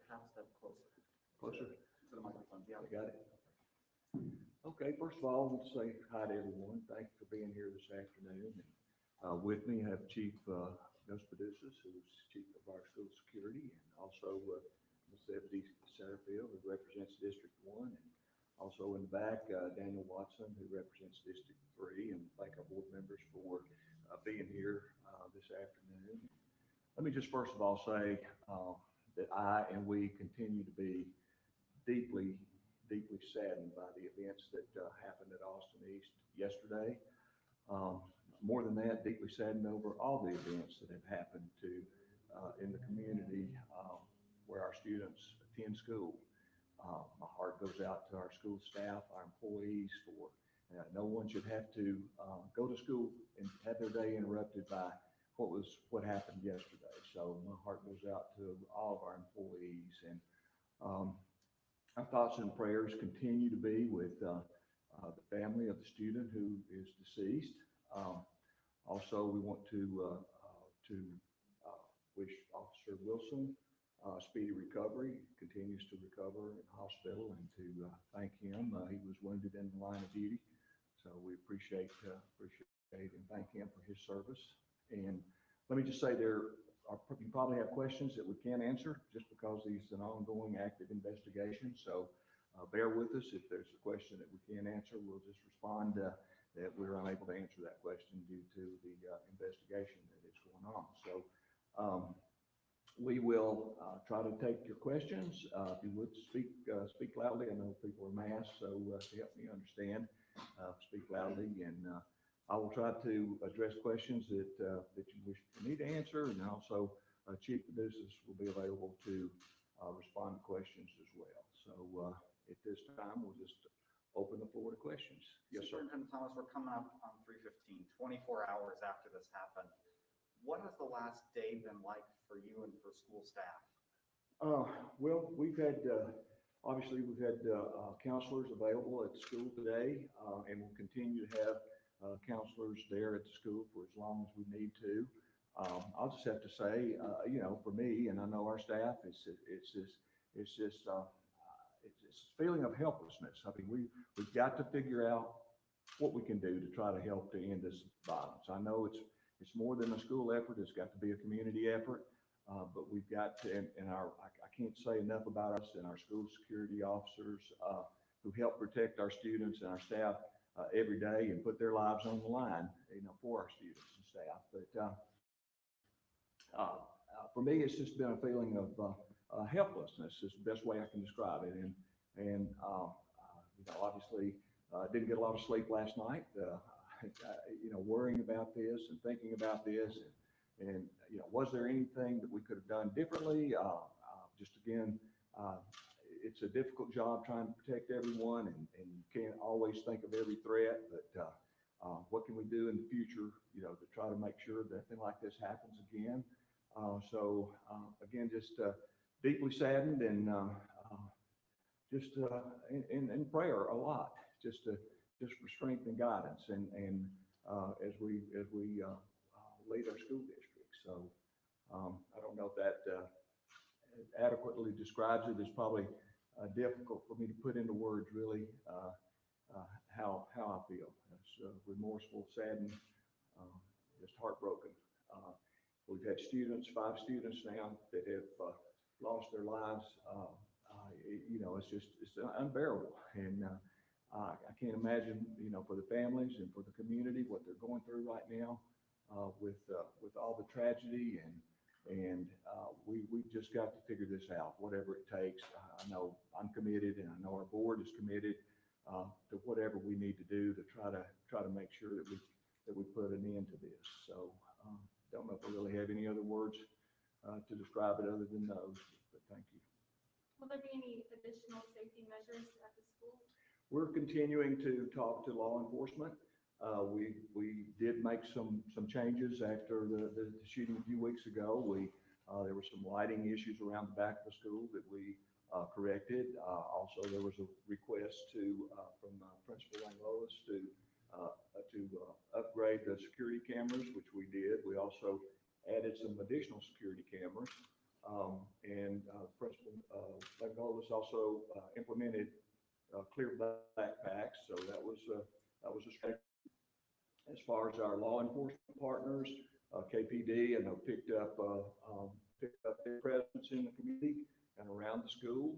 Half step closer. Closer To the microphone. Yeah. I got it. Okay, first of all, I want to say hi to everyone. Thank you for being here this afternoon. And, with me, I have Chief Paidouisis, who's Chief of our School Security, and also Ms. Ebony Satterfield, who represents District 1, and also in the back, Daniel Watson, who represents District 3, and thank our board members for being here this afternoon. Let me just first of all say that I and we continue to be deeply saddened by the events that happened at Austin East yesterday. More than that, deeply saddened over all the events that have happened in the community where our students attend school. My heart goes out to our school staff, our employees, for no one should have to go to school and have their day interrupted by what happened yesterday. So my heart goes out to all of our employees, and our thoughts and prayers continue to be with the family of the student who is deceased. Also, we want to wish Officer Wilson speedy recovery. He continues to recover in the hospital, and to thank him. He was wounded in the line of duty, so we appreciate and thank him for his service. And let me just say, you probably have questions that we can't answer just because these is an ongoing active investigation. So bear with us. If there's a question that we can't answer, we'll just respond that we're unable to answer that question due to the investigation that is going on. So we will try to take your questions. If you would speak loudly. I know people are masked, so to help me understand, speak loudly, and I will try to address questions that you wish me to answer, and also Chief Paidouisis will be available to respond to questions as well. So at this time, we'll just open the floor to questions. Yes, sir. Superintendent Thomas, we're coming up on 3:15, 24 hours after this happened. What has the last day been like for you and for school staff? Well, we've had obviously counselors available at school today, and we'll continue to have counselors there at the school for as long as we need to. I'll just have to say, for me, and I know our staff, it's just a feeling of helplessness. I mean, we've got to figure out what we can do to try to help to end this violence. I know it's more than a school effort. It's got to be a community effort. But we've got to, I can't say enough about us and our school security officers who help protect our students and our staff every day and put their lives on the line, for our students and staff. But for me, it's just been a feeling of helplessness is the best way I can describe it. And obviously, didn't get a lot of sleep last night, worrying about this and thinking about this. And was there anything that we could have done differently? Just again, it's a difficult job trying to protect everyone, and you can't always think of every threat, but what can we do in the future, to try to make sure that nothing like this happens again? So again, just deeply saddened, and just in prayer a lot, just for strength and guidance, and as we lead our school district. So I don't know if that adequately describes it. It's probably difficult for me to put into words really how I feel. It's remorseful, saddened, just heartbroken. We've had 5 students now that have lost their lives. It's unbearable, and I can't imagine, for the families and for the community, what they're going through right now with all the tragedy, and we've just got to figure this out, whatever it takes. I know I'm committed, and I know our board is committed to whatever we need to do to try to make sure that we put an end to this. So don't know if I really have any other words to describe it other than those, but thank you. Will there be any additional safety measures at the school? We're continuing to talk to law enforcement. We did make some changes after the shooting a few weeks ago. There were some lighting issues around the back of the school that we corrected. Also, there was a request from Principal Langlois to upgrade the security cameras, which we did. We also added some additional security cameras. Principal Langlois also implemented clear backpacks, so that was a strategy. As far as our law enforcement partners, KPD, and have picked up their presence in the community and around the school,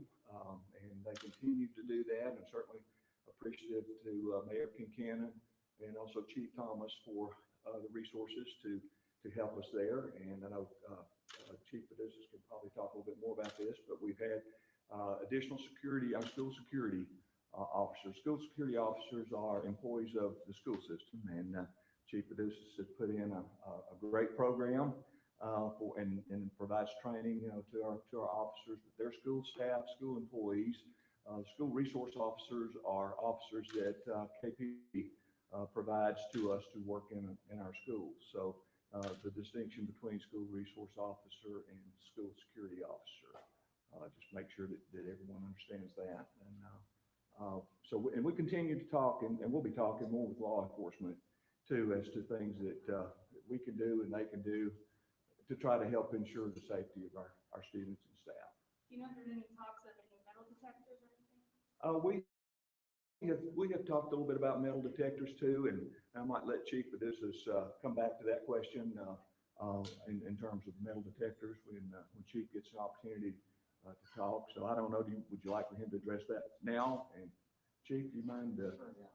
and they continue to do that. And certainly appreciative to Mayor Kincannon and also Chief Thomas for the resources to help us there. And I know Chief Paidouisis can probably talk a little bit more about this, but we've had additional security, school security officers. School security officers are employees of the school system, and Chief Paidouisis has put in a great program and provides training, to our officers, but their school staff, school employees. School resource officers are officers that KP provides to us to work in our schools. So the distinction between school resource officer and school security officer, just make sure that everyone understands that. And we continue to talk, and we'll be talking more with law enforcement too, as to things that we can do and they can do to try to help ensure the safety of our students and staff. Do you know if there's any talks of any metal detectors or anything? We have talked a little bit about metal detectors too, and I might let Chief Paidouisis come back to that question in terms of metal detectors when Chief gets an opportunity to talk. So I don't know, would you like for him to address that now? And Chief, do you mind? Sure, yeah.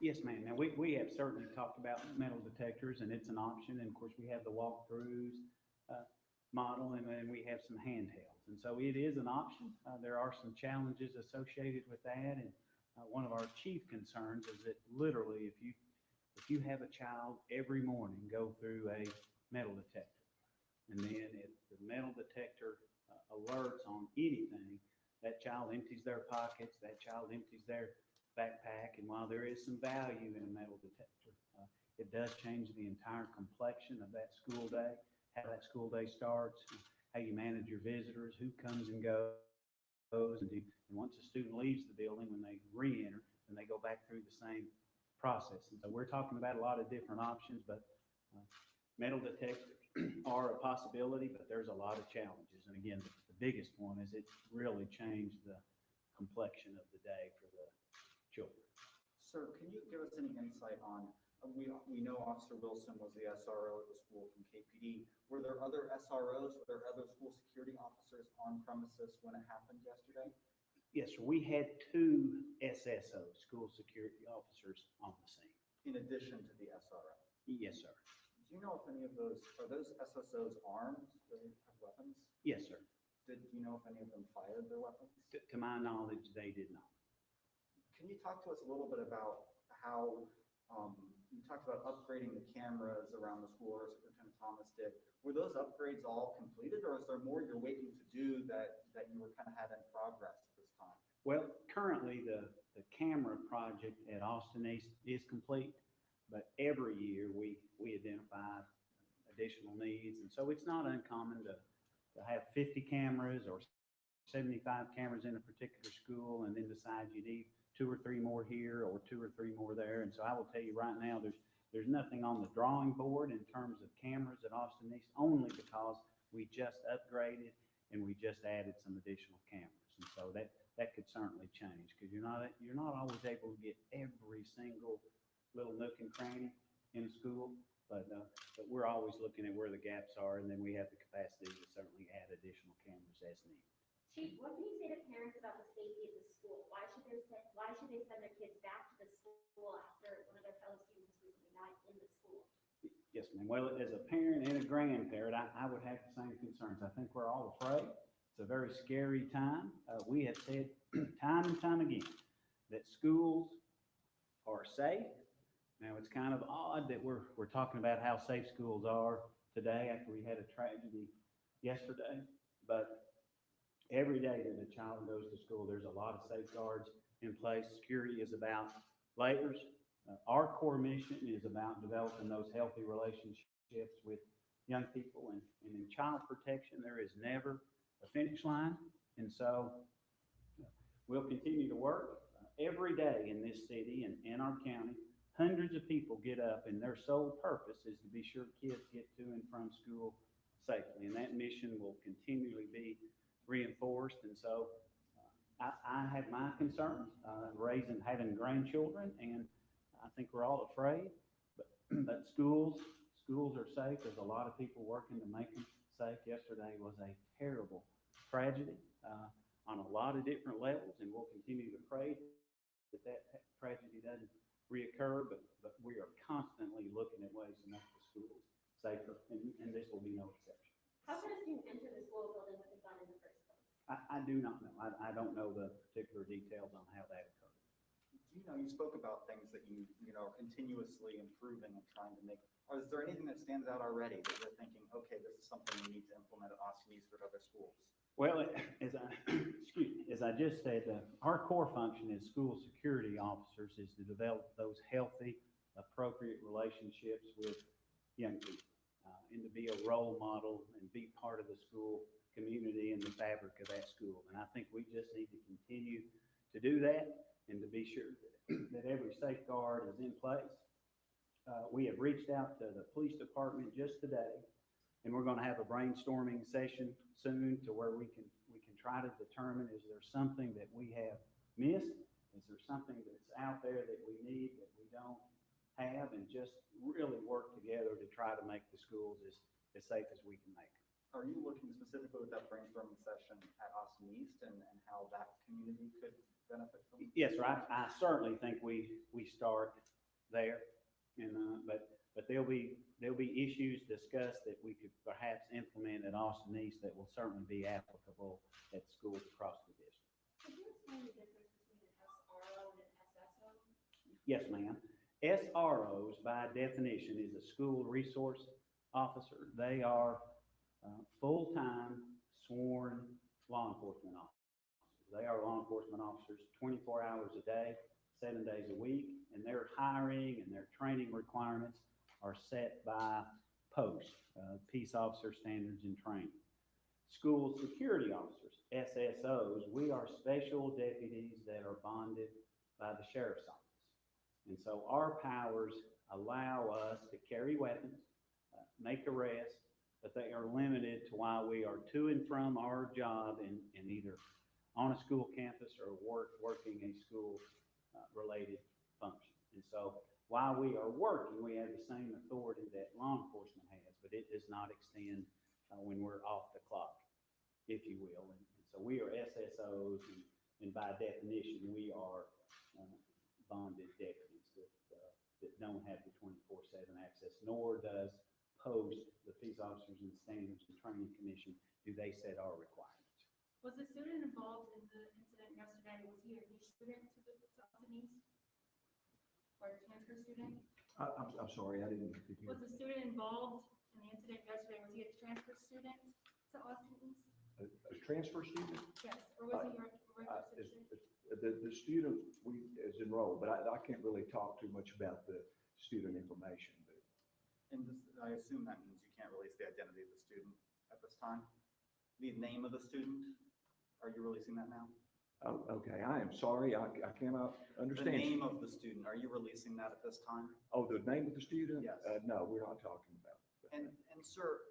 Yes, ma'am. Now, we have certainly talked about metal detectors, and it's an option. And of course, we have the walkthroughs model, and then we have some handhelds. And so it is an option. There are some challenges associated with that. And one of our chief concerns is that literally, if you have a child every morning go through a metal detector, and then if the metal detector alerts on anything, that child empties their pockets, that child empties their backpack, and while there is some value in a metal detector, it does change the entire complexion of that school day, how that school day starts, how you manage your visitors, who comes and goes, and once a student leaves the building, when they re-enter, then they go back through the same process. And so we're talking about a lot of different options, but metal detectors are a possibility, but there's a lot of challenges. And again, the biggest one is it's really changed the complexion of the day for the children. Sir, can you give us any insight on, we know Officer Wilson was the SRO at the school from KPD. Were there other SROs, were there other school security officers on premises when it happened yesterday? Yes, sir. We had 2 SSOs, school security officers, on the scene. In addition to the SRO? Yes, sir. Do you know if any of those, are those SSOs armed? Do they have weapons? Yes, sir. Do you know if any of them fired their weapons? To my knowledge, they did not. Can you talk to us a little bit about how, you talked about upgrading the cameras around the school, or Superintendent Thomas did. Were those upgrades all completed, or is there more you're waiting to do that you were kind of had in progress at this time? Well, currently the camera project at Austin East is complete, but every year we identify additional needs. And so it's not uncommon to have 50 cameras or 75 cameras in a particular school, and then decide you need 2 or 3 more here or 2 or 3 more there. And so I will tell you right now, there's nothing on the drawing board in terms of cameras at Austin East, only because we just upgraded and we just added some additional cameras. And so that could certainly change, because you're not always able to get every single little nook and cranny in a school, but we're always looking at where the gaps are, and then we have the capacity to certainly add additional cameras as needed. Chief, what can you say to parents about the safety of the school? Why should they send their kids back to the school after one of their fellow students has recently died in the school? Yes, ma'am. Well, as a parent and a grandparent, I would have the same concerns. I think we're all afraid. It's a very scary time. We have said time and time again that schools are safe. Now, it's kind of odd that we're talking about how safe schools are today after we had a tragedy yesterday, but every day that a child goes to school, there's a lot of safeguards in place. Security is about layers. Our core mission is about developing those healthy relationships with young people, and in child protection, there is never a finish line. And so we'll continue to work every day in this city and in our county. Hundreds of people get up, and their sole purpose is to be sure kids get to and from school safely. And that mission will continually be reinforced. And so I have my concerns, having grandchildren, and I think we're all afraid, but schools are safe. There's a lot of people working to make them safe. Yesterday was a terrible tragedy on a lot of different levels, and we'll continue to pray that tragedy doesn't reoccur, but we are constantly looking at ways to make the schools safer, and this will be no exception. How can a student enter the school building with a gun in the first place? I do not know. I don't know the particular details on how that occurred. You spoke about things that you are continuously improving and trying to make. Is there anything that stands out already that you're thinking, okay, this is something we need to implement at Austin East or other schools? Well, as I just said, our core function as school security officers is to develop those healthy, appropriate relationships with young people, and to be a role model and be part of the school community and the fabric of that school. And I think we just need to continue to do that and to be sure that every safeguard is in place. We have reached out to the police department just today, and we're going to have a brainstorming session soon to where we can try to determine, is there something that we have missed? Is there something that's out there that we need that we don't have? And just really work together to try to make the schools as safe as we can make them. Are you looking specifically with that brainstorming session at Austin East and how that community could benefit from it? Yes, sir. I certainly think we start there, and but there'll be issues discussed that we could perhaps implement at Austin East that will certainly be applicable at schools across the district. Could you explain the difference between an SRO and an SSO? Yes, ma'am. SROs, by definition, is a school resource officer. They are full-time sworn law enforcement officers. They are law enforcement officers 24 hours a day, 7 days a week, and their hiring and their training requirements are set by post, Peace Officer Standards and Training. School security officers, SSOs, we are special deputies that are bonded by the sheriff's office. And so our powers allow us to carry weapons, make arrests, but they are limited to while we are to and from our job in either on a school campus or working a school related function. And so while we are working, we have the same authority that law enforcement has, but it does not extend when we're off the clock, if you will. And so we are SSOs, and by definition, we are bonded deputies that don't have the 24/7 access, nor does post, the Peace Officers and Standards and Training Commission, do they set our requirements. Was the student involved in the incident yesterday? Was he a new student to Austin East? Or a transfer student? I'm sorry, I didn't hear. Was the student involved in the incident yesterday? Was he a transfer student to Austin East? A transfer student? Yes, or was he a regular student? The student is enrolled, but I can't really talk too much about the student information. And I assume that means you can't release the identity of the student at this time? The name of the student? Are you releasing that now? Oh, okay. I am sorry. I cannot understand. The name of the student, are you releasing that at this time? Oh, the name of the student? Yes. No, we're not talking about that. And sir,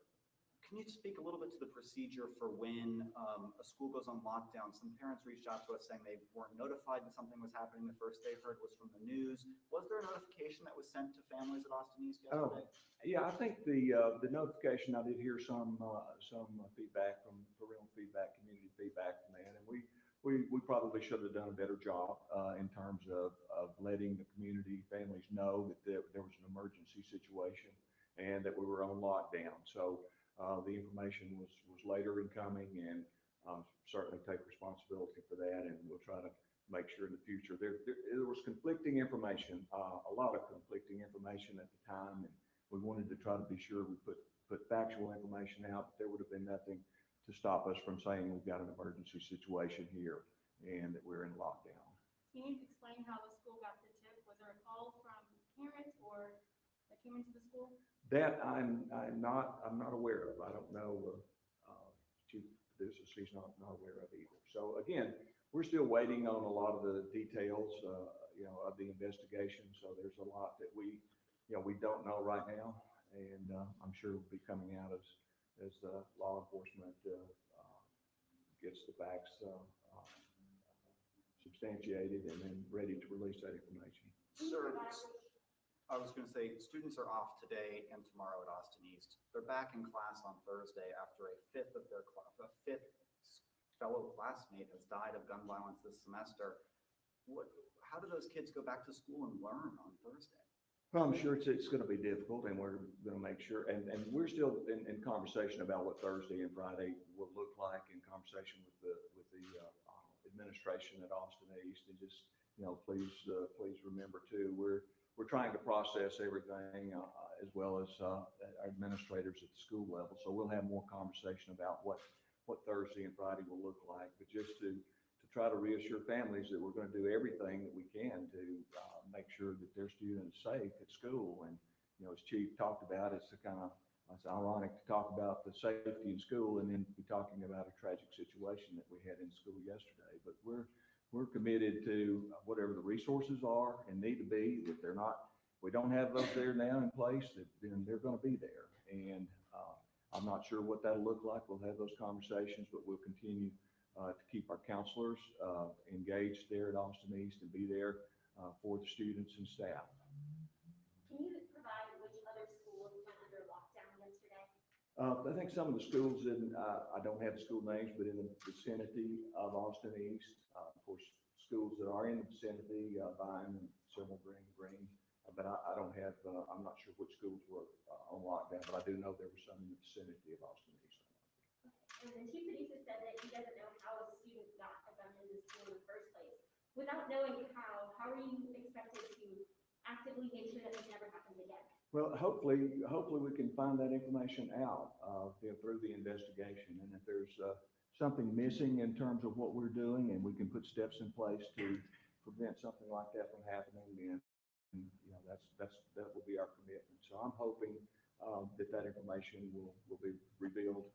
can you speak a little bit to the procedure for when a school goes on lockdown? Some parents reached out to us saying they weren't notified that something was happening. The first they heard was from the news. Was there a notification that was sent to families at Austin East yesterday? Yeah, I think the notification, I did hear some feedback from parental feedback, community feedback from that, and we probably should have done a better job in terms of letting the community, families know that there was an emergency situation and that we were on lockdown. So the information was later in coming, and certainly take responsibility for that, and we'll try to make sure in the future. There was conflicting information, a lot of conflicting information at the time, and we wanted to try to be sure we put factual information out, but there would have been nothing to to stop us from saying we've got an emergency situation here and that we're in lockdown. Can you explain how the school got the tip? Was there a call from parents or that came into the school? That I'm not aware of. I don't know, Chief Paidouisis, he's not aware of either. So again, we're still waiting on a lot of the details, of the investigation. So there's a lot that we don't know right now. And I'm sure will be coming out as law enforcement gets the facts substantiated and then ready to release that information. Sir, I was going to say, students are off today and tomorrow at Austin East. They're back in class on Thursday after a fifth fellow classmate has died of gun violence this semester. How do those kids go back to school and learn on Thursday? Well, I'm sure it's going to be difficult, and we're going to make sure, and we're still in conversation about what Thursday and Friday will look like, in conversation with the administration at Austin East. And just, please remember too, we're trying to process everything as well as our administrators at the school level. So we'll have more conversation about what Thursday and Friday will look like, but just to try to reassure families that we're going to do everything that we can to make sure that their students are safe at school. And, as Chief talked about, it's ironic to talk about the safety in school and then be talking about a tragic situation that we had in school yesterday. But we're committed to whatever the resources are and need to be. If we don't have those there now in place, then they're going to be there. And I'm not sure what that'll look like. We'll have those conversations, but we'll continue to keep our counselors engaged there at Austin East and be there for the students and staff. Can you provide which other schools went under lockdown yesterday? I think some of the schools I don't have the school names, but in the vicinity of Austin East, of course, schools that are in the vicinity, Vine and Silver Green, but I don't have, I'm not sure which schools were on lockdown, but I do know there were some in the vicinity of Austin East. And then Chief Paidouisis said that he doesn't know how a student got a gun into the school in the first place. Without knowing how are you expected to actively make sure that this never happens again? Well, hopefully we can find that information out through the investigation. And if there's something missing in terms of what we're doing, and we can put steps in place to prevent something like that from happening, then that will be our commitment. So I'm hoping that information will be revealed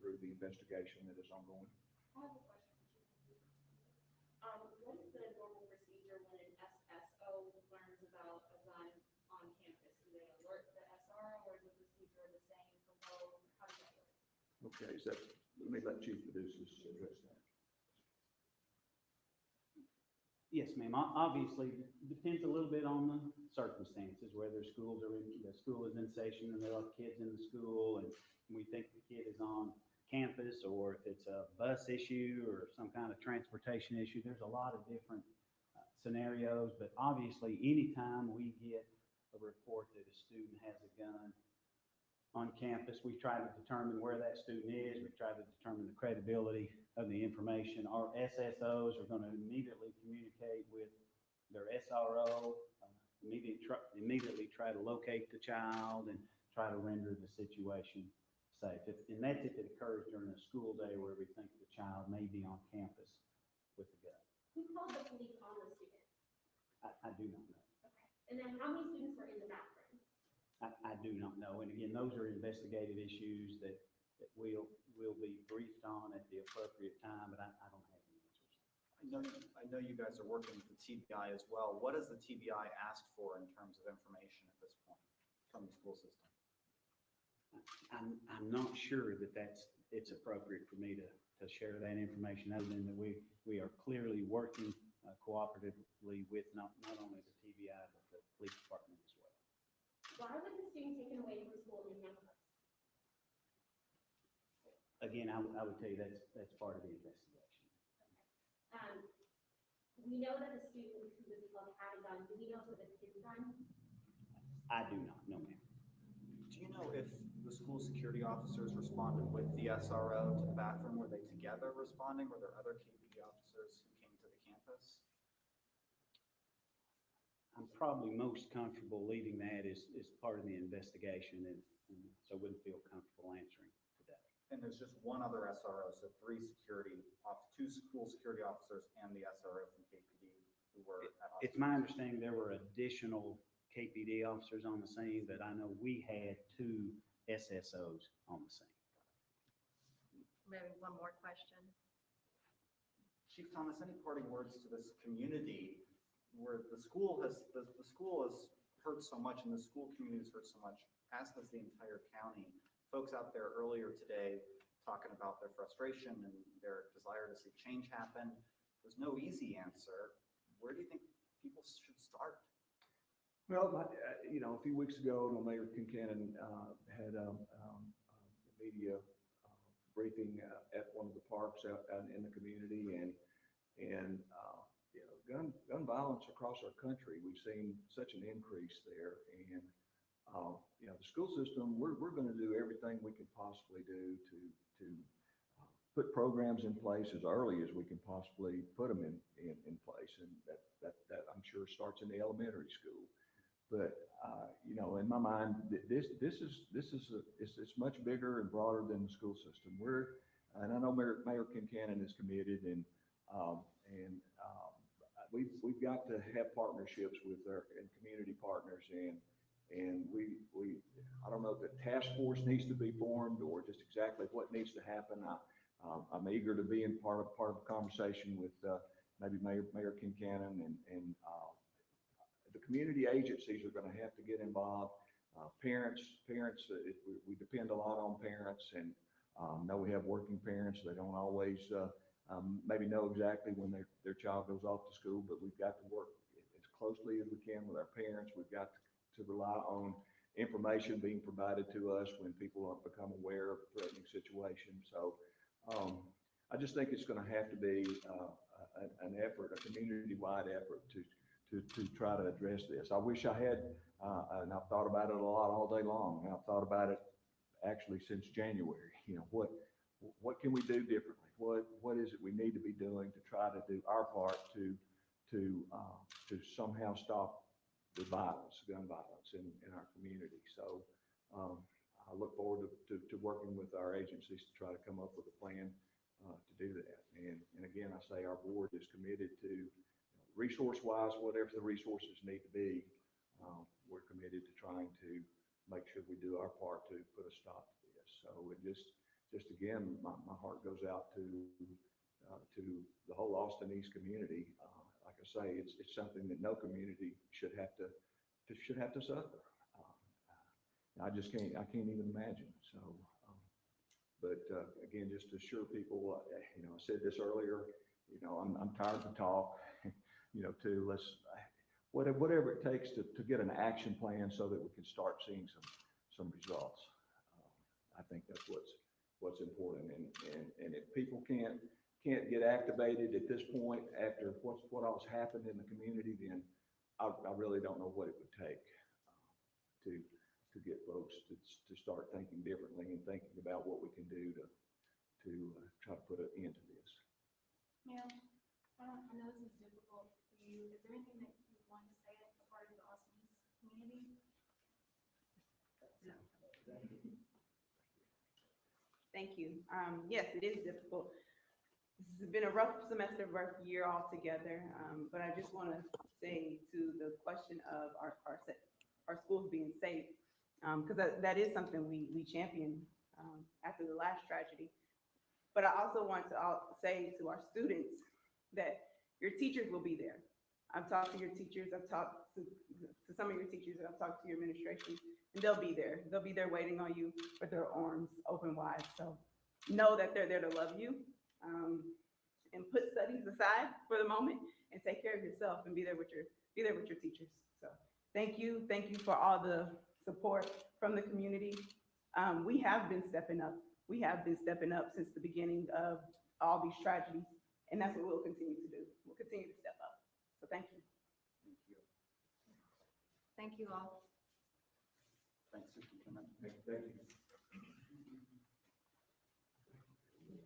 through the investigation that is ongoing. I have a question for Chief Paidouisis. What is the normal procedure when an SSO learns about a gun on campus? Do they alert the SRO, or is the procedure the same for both? How does that work? Okay, let me let Chief Paidouisis address that. Yes, ma'am. Obviously, depends a little bit on the circumstances, whether the school is in session and there are kids in the school and we think the kid is on campus, or if it's a bus issue or some kind of transportation issue. There's a lot of different scenarios, but obviously anytime we get a report that a student has a gun on campus, we try to determine where that student is. We try to determine the credibility of the information. Our SSOs are going to immediately communicate with their SRO, immediately try to locate the child and try to render the situation safe. And that's if it occurs during a school day where we think the child may be on campus with a gun. Who called the police on the student? I do not know. Okay. And then how many students were in the bathroom? I do not know. And again, those are investigative issues that we'll be briefed on at the appropriate time, but I don't have the answers. I know you guys are working with the TBI as well. What does the TBI ask for in terms of information at this point from the school system? I'm not sure that it's appropriate for me to share that information, other than that we are clearly working cooperatively with not only the TBI, but the police department as well. Why was the student taken away from school in handcuffs? Again, I would tell you that's part of the investigation. We know that the student who was involved had a gun. Do we know if it was his gun? I do not know, ma'am. Do you know if the school security officers responded with the SRO to the bathroom? Were they together responding? Were there other KPD officers who came to the campus? I'm probably most comfortable leading that as part of the investigation, and so wouldn't feel comfortable answering today. And there's just one other SRO, so two school security officers and the SRO from KPD who were at. It's my understanding there were additional KPD officers on the scene, but I know we had 2 SSOs on the scene. Maybe one more question. Chief Thomas, any parting words to this community where the school has heard so much and the school community has heard so much, as has the entire county. Folks out there earlier today talking about their frustration and their desire to see change happen. There's no easy answer. Where do you think people should start? Well, a few weeks ago, Mayor Kincannon had a media briefing at one of the parks out in the community, and gun violence across our country. We've seen such an increase there, and the school system, we're going to do everything we can possibly do to put programs in place as early as we can possibly put them in place, and that I'm sure starts in the elementary school. But in my mind, it's much bigger and broader than the school system. And I know Mayor Kincannon is committed, and we've got to have partnerships with our community partners, and I don't know if the task force needs to be formed or just exactly what needs to happen. I'm eager to be in part of the conversation with maybe Mayor Kincannon and the community agencies are going to have to get involved. Parents, we depend a lot on parents, and know we have working parents. They don't always maybe know exactly when their child goes off to school, but we've got to work as closely as we can with our parents. We've got to rely on information being provided to us when people become aware of threatening situations. So I just think it's going to have to be an effort, a community-wide effort to try to address this. I wish I had, and I've thought about it a lot all day long. And I've thought about it actually since January. What can we do differently? What is it we need to be doing to try to do our part to somehow stop the violence, gun violence in our community? So I look forward to working with our agencies to try to come up with a plan to do that. And again, I say our board is committed to, resource-wise, whatever the resources need to be, we're committed to trying to make sure we do our part to put a stop to this. So it just again, my heart goes out to the whole Austin East community. Like I say, it's something that no community should have to suffer. I can't even imagine. So, but again, just to assure people, I said this earlier, I'm tired to talk. Whatever it takes to get an action plan so that we can start seeing some results. I think that's what's important. And if people can't get activated at this point after what else happened in the community, then I really don't know what it would take to get folks to start thinking differently and thinking about what we can do to try to put an end to this. Ma'am, I know this is difficult for you. Is there anything that you want to say as part of the Austin East community? Thank you. Yes, it is difficult. This has been a rough semester, rough year altogether. But I just want to say to the question of our schools being safe, because that is something we championed after the last tragedy. But I also want to say to our students that your teachers will be there. I've talked to your teachers. I've talked to some of your teachers. I've talked to your administration, and they'll be there. They'll be there waiting on you with their arms open wide. So know that they're there to love you, and put studies aside for the moment and take care of yourself and be there with your teachers. So thank you for all the support from the community. We have been stepping up. We have been stepping up since the beginning of all these tragedies, and that's what we'll continue to do. We'll continue to step up. So thank you. Thank you. Thank you all. Thanks, Superintendent. Thank you.